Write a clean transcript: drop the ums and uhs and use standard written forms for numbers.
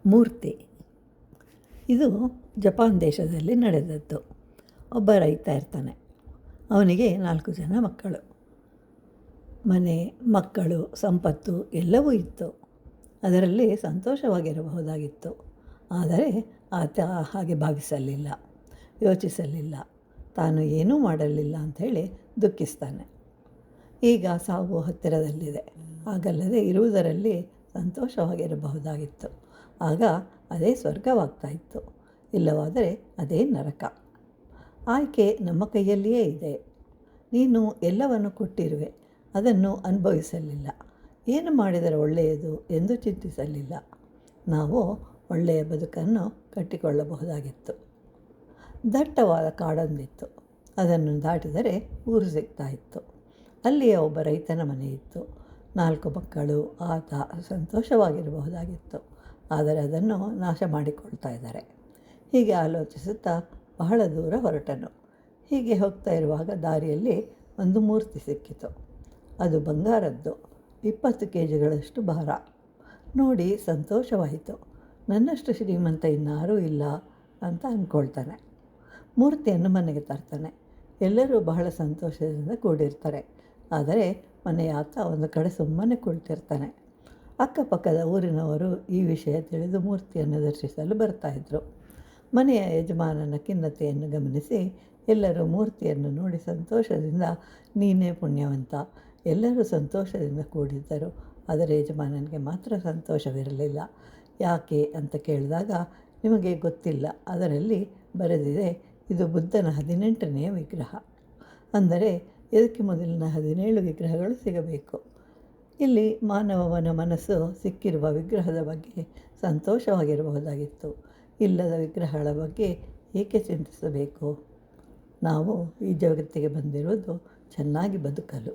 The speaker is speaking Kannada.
ಮೂರ್ತಿ. ಇದು ಜಪಾನ್ ದೇಶದಲ್ಲಿ ನಡೆದದ್ದು. ಒಬ್ಬ ರೈತ ಇರ್ತಾನೆ. ಅವನಿಗೆ 4 ಜನ ಮಕ್ಕಳು. ಮನೆ, ಮಕ್ಕಳು, ಸಂಪತ್ತು ಎಲ್ಲವೂ ಇತ್ತು. ಅದರಲ್ಲಿ ಸಂತೋಷವಾಗಿರಬಹುದಾಗಿತ್ತು. ಆದರೆ ಆತ ಹಾಗೆ ಭಾವಿಸಲಿಲ್ಲ, ಯೋಚಿಸಲಿಲ್ಲ, ತಾನು ಏನೂ ಮಾಡಲಿಲ್ಲ ಅಂಥೇಳಿ ದುಃಖಿಸ್ತಾನೆ. ಈಗ ಸಾವು ಹತ್ತಿರದಲ್ಲಿದೆ, ಹಾಗಲ್ಲದೆ ಇರುವುದರಲ್ಲಿ ಸಂತೋಷವಾಗಿರಬಹುದಾಗಿತ್ತು. ಆಗ ಅದೇ ಸ್ವರ್ಗವಾಗ್ತಾ ಇತ್ತು, ಇಲ್ಲವಾದರೆ ಅದೇ ನರಕ. ಆಯ್ಕೆ ನಮ್ಮ ಕೈಯಲ್ಲಿಯೇ ಇದೆ. ನೀನು ಎಲ್ಲವನ್ನು ಕೊಟ್ಟಿರುವೆ, ಅದನ್ನು ಅನುಭವಿಸಲಿಲ್ಲ. ಏನು ಮಾಡಿದರೆ ಒಳ್ಳೆಯದು ಎಂದು ಚಿಂತಿಸಲಿಲ್ಲ. ನಾವು ಒಳ್ಳೆಯ ಬದುಕನ್ನು ಕಟ್ಟಿಕೊಳ್ಳಬಹುದಾಗಿತ್ತು. ದಟ್ಟವಾದ ಕಾಡೊಂದಿತ್ತು. ಅದನ್ನು ದಾಟಿದರೆ ಊರು ಸಿಗ್ತಾ ಇತ್ತು. ಅಲ್ಲಿಯ ಒಬ್ಬ ರೈತನ ಮನೆ ಇತ್ತು. 4 ಮಕ್ಕಳು. ಆತ ಸಂತೋಷವಾಗಿರಬಹುದಾಗಿತ್ತು. ಆದರೆ ಅದನ್ನು ನಾಶ ಮಾಡಿಕೊಳ್ತಾ ಇದ್ದಾರೆ. ಹೀಗೆ ಆಲೋಚಿಸುತ್ತಾ ಬಹಳ ದೂರ ಹೊರಟನು. ಹೀಗೆ ಹೋಗ್ತಾ ಇರುವಾಗ ದಾರಿಯಲ್ಲಿ ಒಂದು ಮೂರ್ತಿ ಸಿಕ್ಕಿತು. ಅದು ಬಂಗಾರದ್ದು, 20 kgಗಳಷ್ಟು ಭಾರ. ನೋಡಿ ಸಂತೋಷವಾಯಿತು. ನನ್ನಷ್ಟು ಶ್ರೀಮಂತ ಇನ್ನಾರೂ ಇಲ್ಲ ಅಂತ ಅಂದ್ಕೊಳ್ತಾನೆ. ಮೂರ್ತಿಯನ್ನು ಮನೆಗೆ ತರ್ತಾನೆ. ಎಲ್ಲರೂ ಬಹಳ ಸಂತೋಷದಿಂದ ಕೂಡಿರ್ತಾರೆ. ಆದರೆ ಮನೆಯ ಆತ ಒಂದು ಕಡೆ ಸುಮ್ಮನೆ ಕುಳಿತಿರ್ತಾನೆ. ಅಕ್ಕಪಕ್ಕದ ಊರಿನವರು ಈ ವಿಷಯ ತಿಳಿದು ಮೂರ್ತಿಯನ್ನು ದರ್ಶಿಸಲು ಬರ್ತಾಯಿದ್ರು. ಮನೆಯ ಯಜಮಾನನ ಖಿನ್ನತೆಯನ್ನು ಗಮನಿಸಿ ಎಲ್ಲರೂ ಮೂರ್ತಿಯನ್ನು ನೋಡಿ ಸಂತೋಷದಿಂದ, ನೀನೇ ಪುಣ್ಯವಂತ, ಎಲ್ಲರೂ ಸಂತೋಷದಿಂದ ಕೂಡಿದ್ದರು. ಆದರೆ ಯಜಮಾನನಿಗೆ ಮಾತ್ರ ಸಂತೋಷವಿರಲಿಲ್ಲ. ಯಾಕೆ ಅಂತ ಕೇಳಿದಾಗ, ನಿಮಗೆ ಗೊತ್ತಿಲ್ಲ, ಅದರಲ್ಲಿ ಬರೆದಿದೆ, ಇದು ಬುದ್ಧನ 18ನೇ ವಿಗ್ರಹ. ಅಂದರೆ ಇದಕ್ಕೆ ಮೊದಲಿನ 17 ವಿಗ್ರಹಗಳು ಸಿಗಬೇಕು. ಇಲ್ಲಿ ಮಾನವನ ಮನಸ್ಸು ಸಿಕ್ಕಿರುವ ವಿಗ್ರಹದ ಬಗ್ಗೆ ಸಂತೋಷವಾಗಿರಬಹುದಾಗಿತ್ತು. ಇಲ್ಲದ ವಿಗ್ರಹಗಳ ಬಗ್ಗೆ ಏಕೆ ಚಿಂತಿಸಬೇಕು? ನಾವು ಈ ಜಗತ್ತಿಗೆ ಬಂದಿರುವುದು ಚೆನ್ನಾಗಿ ಬದುಕಲು.